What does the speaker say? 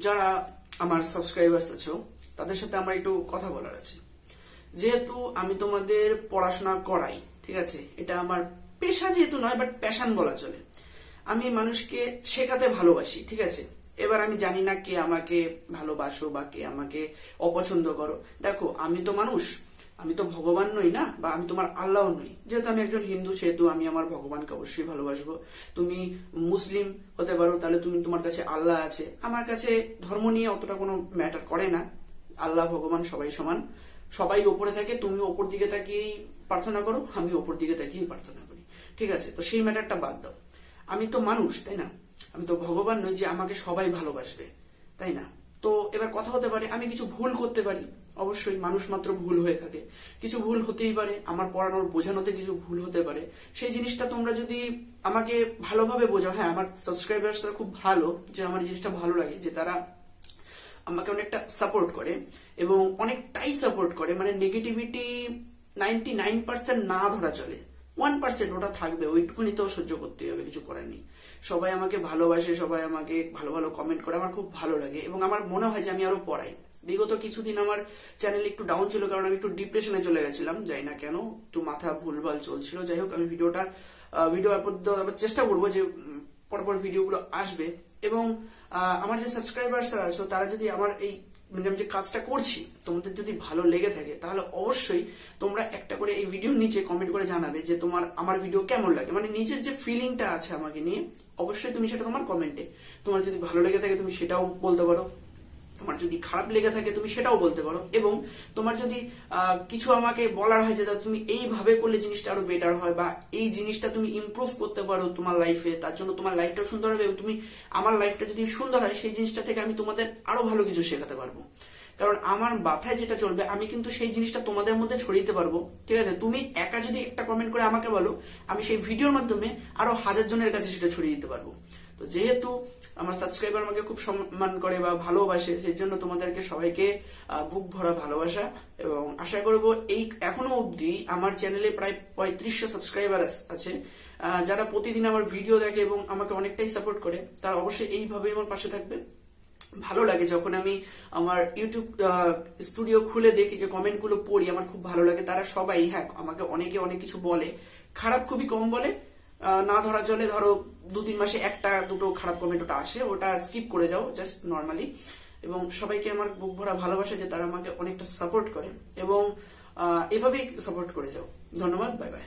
যারা আমার সাবস্ক্রাইবার্স আছো তাদের সাথে আমার একটু কথা বলার আছে। যেহেতু আমি তোমাদের পড়াশোনা করাই, ঠিক আছে, এটা আমার পেশা যেহেতু নয়, বাট প্যাশন বলা চলে। আমি মানুষকে শেখাতে ভালোবাসি, ঠিক আছে। এবার আমি জানি না কে আমাকে ভালোবাসো বা কে আমাকে অপছন্দ করো। দেখো, আমি তো মানুষ, আমি তো ভগবান নই না, বা আমি তোমার আল্লাহ নই। যেহেতু আমি একজন হিন্দু, সেহেতু আমি আমার ভগবানকে অবশ্যই ভালোবাসবো। তুমি মুসলিম হতে পারো, তাহলে তুমি তোমার কাছে আল্লাহ আছে। আমার কাছে ধর্ম নিয়ে অতটা কোনো ম্যাটার করে না। আল্লাহ ভগবান সবাই সমান, সবাই ওপরে থাকে। তুমি ওপর দিকে তাকিয়েই প্রার্থনা করো, আমি ওপর দিকে তাকিয়েই প্রার্থনা করি, ঠিক আছে। তো সেই ম্যাটারটা বাদ দাও। আমি তো মানুষ, তাই না? আমি তো ভগবান নই যে আমাকে সবাই ভালোবাসবে, তাই না? তো এবার কথা হতে পারে আমি কিছু ভুল করতে পারি, অবশ্যই মানুষ মাত্র ভুল হয়ে থাকে, কিছু ভুল হতেই পারে। আমার পড়ানোর বোঝানোতে কিছু ভুল হতে পারে। সেই জিনিসটা তোমরা যদি আমাকে ভালোভাবে বোঝাও, হ্যাঁ, আমার সাবস্ক্রাইবার্সরা খুব ভালো, যে আমার জিনিসটা ভালো লাগে যে তারা আমাকে অনেকটা সাপোর্ট করে, এবং অনেকটাই সাপোর্ট করে। মানে নেগেটিভিটি 99% না ধরা চলে, 1% ওটা থাকবে, ওইটুকুনি তো সহ্য করতে হবে, কিছু করার নেই। সবাই আমাকে ভালোবাসে, সবাই আমাকে ভালো ভালো কমেন্ট করে, আমার খুব ভালো লাগে। এবং আমার মনে হয় যে আমি আরো পড়াই। বিগত কিছুদিন আমার চ্যানেল একটু ডাউন ছিল, কারণ আমি একটু ডিপ্রেশনে চলে গেছিলাম, যাই না কেন, একটু মাথা ভুলভাল চলছিল। যাই হোক, আমি ভিডিও চেষ্টা করবো যে পরপর ভিডিওগুলো আসবে। এবং আমার যে সাবস্ক্রাইবার্সরা আছো, তারা যদি আমার এই মানে আমি যে কাজটা করছি তোমাদের যদি ভালো লেগে থাকে, তাহলে অবশ্যই তোমরা একটা করে এই ভিডিওর নিচে কমেন্ট করে জানাবে যে তোমার আমার ভিডিও কেমন লাগে। মানে নিজের যে ফিলিংটা আছে আমাকে নিয়ে, অবশ্যই তুমি সেটা তোমার কমেন্টে, তোমার যদি ভালো লেগে থাকে তুমি সেটাও বলতে পারো, তোমার যদি খারাপ লেগে থাকে তুমি সেটাও বলতে পারো। এবং তোমার যদি কিছু আমাকে বলার হয় যে তুমি এইভাবে করলে জিনিসটা আরো বেটার হয়, বা এই জিনিসটা তুমি ইমপ্রুভ করতে পারো তোমার লাইফে, তার জন্য তোমার লাইফটা সুন্দর হবে, এবং তুমি আমার লাইফটা যদি সুন্দর হয় সেই জিনিসটা থেকে আমি তোমাদের আরো ভালো কিছু শেখাতে পারবো। কারণ আমার মাথায় যেটা চলবে আমি কিন্তু সেই জিনিসটা তোমাদের মধ্যে ছড়িয়ে দিতে পারবো, ঠিক আছে। তুমি একা যদি একটা কমেন্ট করে আমাকে বলো, আমি সেই ভিডিওর মাধ্যমে আরো 1000 জনের কাছে সেটা ছড়িয়ে দিতে পারবো। তো যেহেতু আমার সাবস্ক্রাইবার আমাকে খুব সম্মান করে বা ভালোবাসে, সেই জন্য তোমাদেরকে সবাইকে বুক ভরা ভালোবাসা। এবং আশা করব এই এখনো অবধি আমার চ্যানেলে প্রায় 3500 সাবস্ক্রাইবার আছে, যারা প্রতিদিন আমার ভিডিও দেখে এবং আমাকে অনেকটাই সাপোর্ট করে। তারা অবশ্যই এইভাবেই আমার পাশে থাকবে। ভালো লাগে যখন আমি আমার ইউটিউব স্টুডিও খুলে দেখি, যে কমেন্ট গুলো পড়ি, আমার খুব ভালো লাগে। তারা সবাই, হ্যাঁ, আমাকে অনেকে অনেক কিছু বলে, খারাপ খুবই কম বলে, না ধরা চলে। ধরো 2-3 মাসে একটা দুটো খারাপ কমেন্ট ওটা আসে, ওটা স্কিপ করে যাও, জাস্ট নর্মালি। এবং সবাইকে আমার বুক ভরা ভালোবাসা যে তারা আমাকে অনেকটা সাপোর্ট করে, এবং এভাবেই সাপোর্ট করে যাও। ধন্যবাদ, বাই বাই।